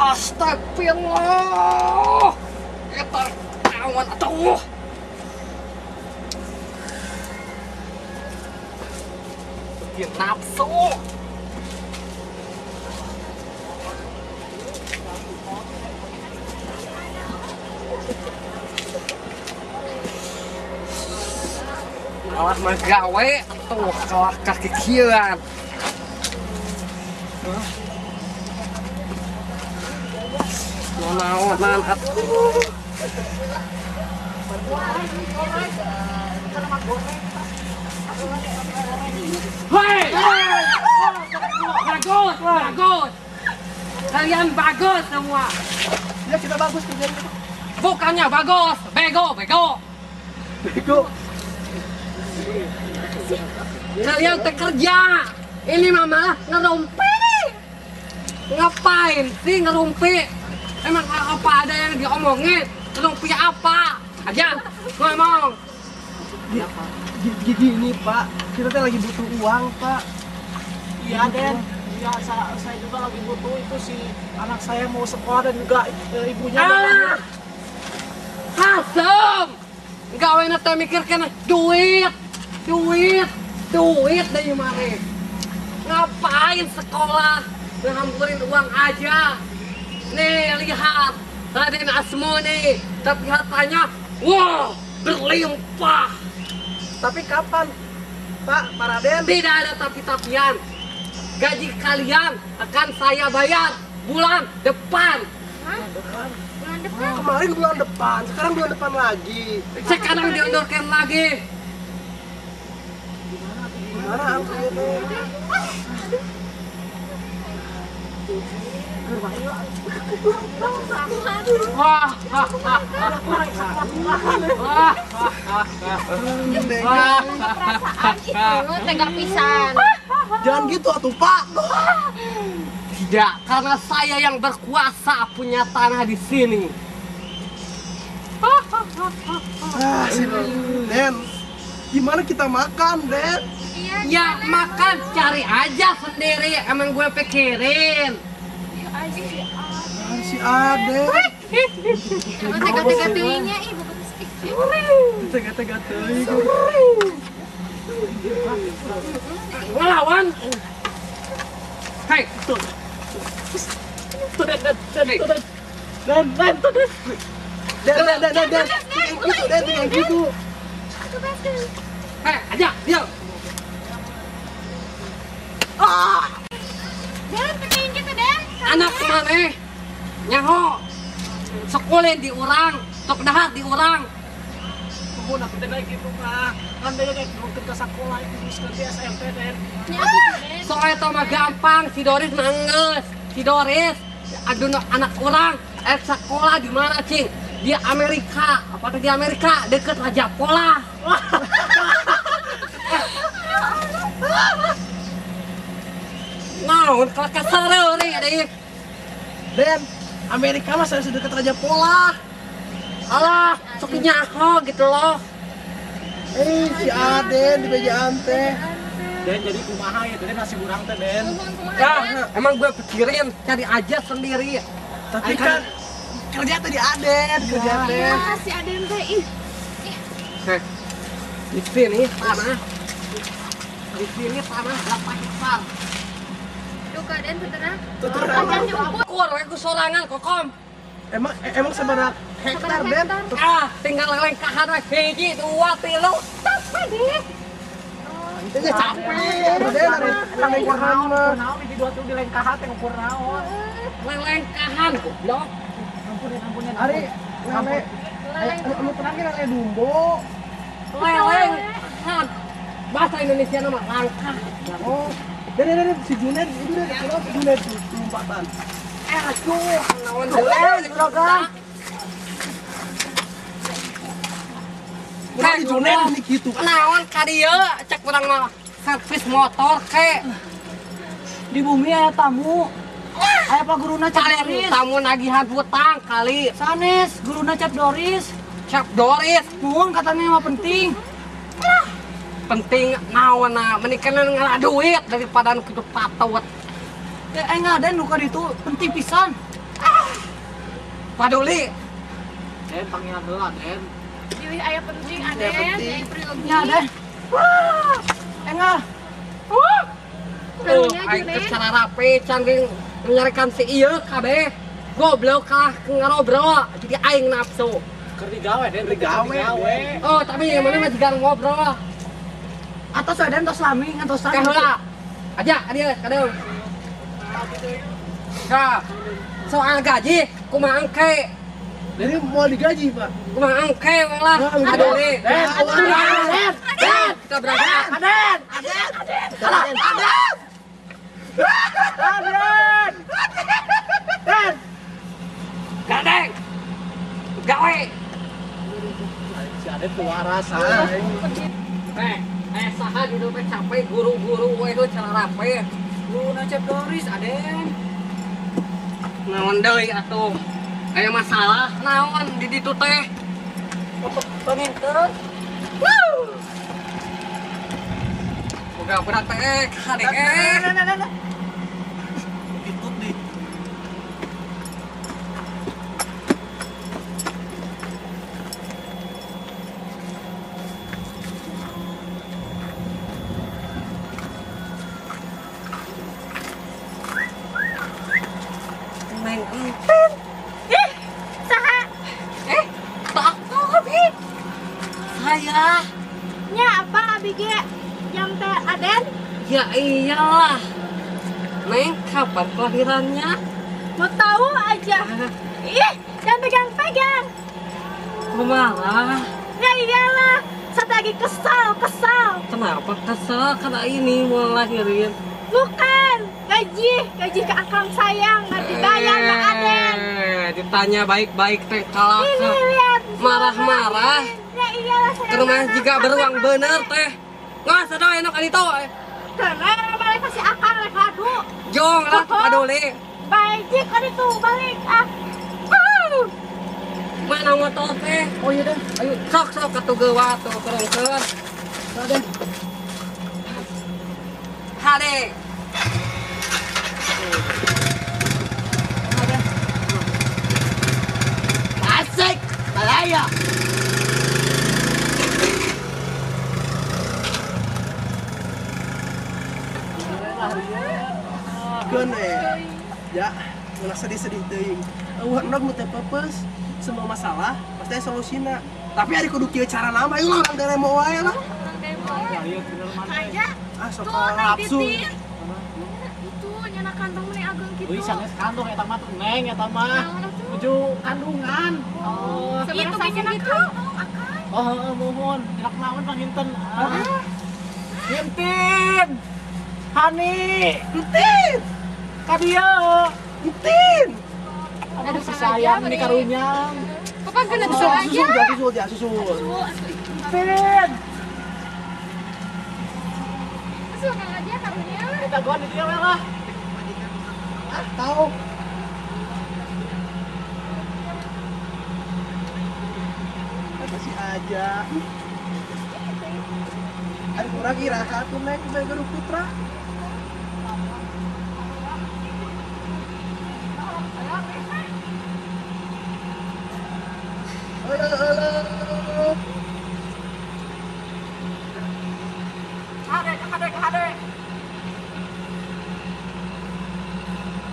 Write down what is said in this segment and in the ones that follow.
Astagfirullah. Eta kawan atuh. Bikin nafsu. Awas magawe atuh kalah kakikieuan. Naon atuh. Hei! Bagus, bagus. Kalian bagus semua. Ya kita bagus kerjanya. Bukannya bagus, bego, bego. Bego. Kalian kerja. Ini mama ngerumpi. Ngapain sih ngerumpi? Emang apa ada yang diomongin? Ngerumpi apa? Aja ngomong. Ya, gini Pak, kita teh lagi butuh uang Pak. Iya Den, iya saya juga lagi butuh itu si anak saya mau sekolah dan juga ibunya. Ah, hasem. Gawe teh mikirkan duit, duit dari mana? Ngapain sekolah? Ngambilin uang aja. Nih lihat, Raden Asmo nih, tapi hartanya, wow, berlimpah. Tapi kapan Pak, Pak Raden? Tidak ada tapi-tapian. Gaji kalian akan saya bayar bulan depan. Bulan depan. Kemarin bulan depan, sekarang bulan depan lagi. Sekarang diundurkan lagi. Gimana angkanya teh? Wah, Perasaan itu tega pisan. Jangan gitu atuh Pak. tidak, karena saya yang berkuasa punya tanah di sini. Den, gimana kita makan Den? Iya. Ya makan cari aja sendiri, emang gue pikirin. Aja sih. Si Aden. Emang tega-tega teuingnya ih bukan sih. Tega-tega teuing. Ngelawan. Hei, Tuh Den, Den, Yang gitu. hei, aja, dia. Dan pecahin kita Dan. Anak mana? Nyaho. Sekolah di urang, tok dahar di urang. Kumpul aku Den gitu Pak. Kan dia kayak mungkin ke sekolah itu terus ke SMP Den. Ya gitu Den. Soalnya itu mah gampang, si Doris nangis. Si Doris, aduh anak orang, sekolah di mana cing? Di Amerika, apa di Amerika deket Raja Pola. Naon kalau kesel nih deh. Den, Amerika mah saya sudah dekat Raja Pola. Alah, sok nyaho gitu loh. Si Aden di bejaan teh. Den jadi kumaha ya Den nasi kurang teh Den. Ya, emang gue pikirin cari aja sendiri. Tapi kan kerja teh di Aden, kerja teh. Makasih Aden teh ih. Heh, di sini tanah. Di sini tanah berapa hektar? Duh Aden beneran. Tuturan. Aden diukur. Kur, aku sorangan kokom. Emang seberapa hektar Den? Ah, tinggal lengkahan hiji, dua, tilu. Sampai deh. Itu capek. Den ada ekor mah. Naon di dua tuh di lengkahan teh ukur naon. Lengkahan goblok. Ampunin. Ari lele. Anu terakhir lele dumbo. Leleng. Bahasa Indonesia nama langkah. Oh. Den si Junet itu Junet lompatan. Aduh, naon deui program. Udah di Junet ini gitu. Naon ka dieu cek urang mah servis motor ke. Di bumi aya tamu. Aya Pak Guruna Cap Kalian Doris. tamu nagihan hutang kali. Sanes, Guruna Cap Doris. Cap Doris. Nuhun katanya mah penting. Penting naon na menikeun ngalah duit daripada nu kitu patut. Ya enggak ada nuka itu penting pisan. paduli. Den panggilan heula Den. Jadi aya penting Aden, aya priyogi. Ya Den. Wah. Enggak. Karunya Aing Julen. teh cara rapi canggih nyarikan si ieu kabeh. Goblok kalah ngarobrol jadi aing nafsu. Keur digawe Den, Digawe, Den. Oh, tapi yang mana mah juga ngobrol. Atos ada tos lami ngantos Teh heula. Aja dia kadeu. Nah, soal gaji kumaha engke? Jadi mau digaji, Pak. Kumaha engke we lah. Aduh nih. Kita berangkat. Aden. Den. Gadeng. Gawe. Si Aden tuh waras. Saha di dompet capek guru-guru we heuh cara rapi. Lu nacep Doris, Aden. Naon deui atuh? Aya masalah naon di ditu teh? Penginten. Boga berat teh KDN. Ditut di. Neng Saha? tak abi. Saya Nya apa abi ge? Yang teh Aden? ya iyalah. Neng kapan kelahirannya? Mau tahu aja. Ih, jangan pegang-pegang. Kumaha? Ya iyalah, saya lagi kesal. Kenapa kesel karena ini mau lahirin? Bukan, gaji ke akang sayang nggak dibayar Mbak Aden. Ditanya baik-baik teh kalah Ini ke lihat. marah-marah. Ya iyalah saya. Ke rumah jika beruang bener teh. Nggak sadar enak kali itu. Karena balik kasih akang rek ladu. Jong lah paduli. Baik kan itu balik ah. Mana motor teh? Oh iya, Den. Ayo sok atuh geua tuh kerengkeun. Aden. Hade. Asik. Balaya. Keun ya, ulah sedih-sedih teuing. Eueuh endog nu teu peupeus, semua masalah pasti aya solusina. Tapi ari kudu kieu cara nama, ayo urang demo wae lah. Aja. Ah, sok Tuh, nafsu. Itu nyana kantong meni ageng gitu. Wih, sanes kantong eta mah tuh Neng eta mah. Menuju kandungan. Oh. Itu bikin gitu. Oh, mohon. Tidak naon panginten. Hintin. Hani. Entin, Kadia. entin. Aduh, si sayang ini karunya. Papa kena Susul, aja. susul. Hintin. Susul kang aja karunya. Kita gua di dia lah. Tahu. Kasih aja. Ada kurang kira satu naik ke Garuda Putra. Halo. Hade.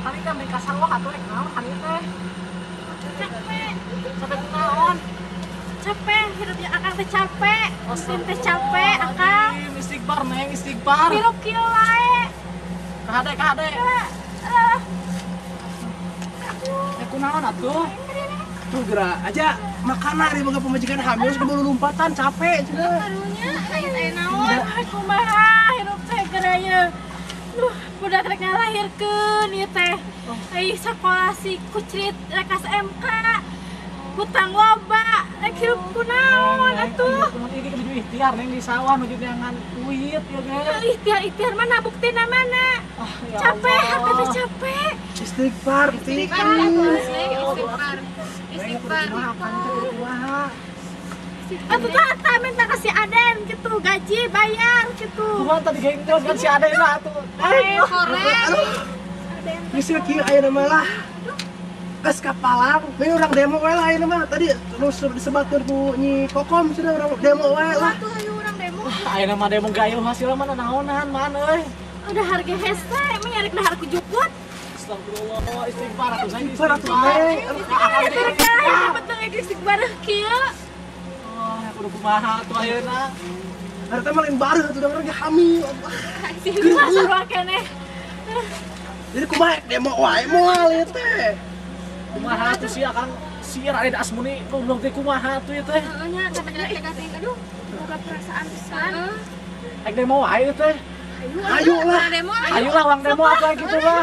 Hani kan beri kasar wah atuh rek naon hani teh. Capek. Sampai naon. Capek, hidupnya akang teh capek. Mesin teh capek, akang. Istighbar Neng, istighbar. Hirup kieu wae. Kahade. Kunaon atuh? Tuh gerak aja makanan di boga pemajikan hamil sudah bulu lompatan capek cenah. Karunya aya naon? Kumaha hirup teh geraya. Duh, budak rek ngalahirkeun ieu teh. Ai sakola si kucrit rek SMK. Hutang loba, rek hirup kunaon atuh? Ini kemenuju ikhtiar Neng di sawah menuju dengan duit ya ge. Ikhtiar mana buktina mana? Capek, hati teh capek. Istighfar, Atuh tah minta kasih Aden gitu, gaji bayar gitu. Tuhan tadi gengkel kan si Aden lah atuh. Korek. Geus kieu aya nama lah. Kes kapalang, ini orang demo wae lah ini mah. Tadi terus disebatkeun ku Nyi Kokom sudah orang demo wae lah. Tuh ayo orang demo. Ayo nama demo gayuh hasilnya mana naonan man euy. Udah harga hese, emang nyari dahar ku jukut. Astagfirullah, istighfar atuh saya Istighfar atuh, istighfar. Neng. Dapat dong istighfar kieu. Oh, aku udah kumaha tuh ayeuna. Ada teh maling baru tuh orang lagi hamil. Sih suruh keneh. Jadi kumaha demo wae moal ieu teh. Kumaha tuh sih Kang Sir Aid Asmuni goblok teh kumaha tuh ieu teh. Nya kata-kata kasih aduh. Boga perasaan pisan. Ek demo wae teh. Ayo lah. Demo. Ayolah uang demo apa gitu lah.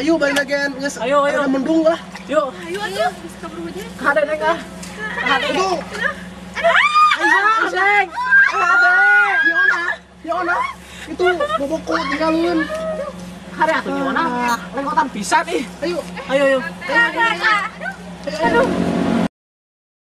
Ayo balik lagi geus. Ayo, ayo. Ada mendung lah. Yuk, Ayo atuh, geus kabur hujan. kade neng ah. Aduh. Ayo, Seng. Kade. Yona. Itu boboku tinggalin. Kade atuh gimana? Lengkotan pisan ih. Ayo. Ayo, ayo. Aduh.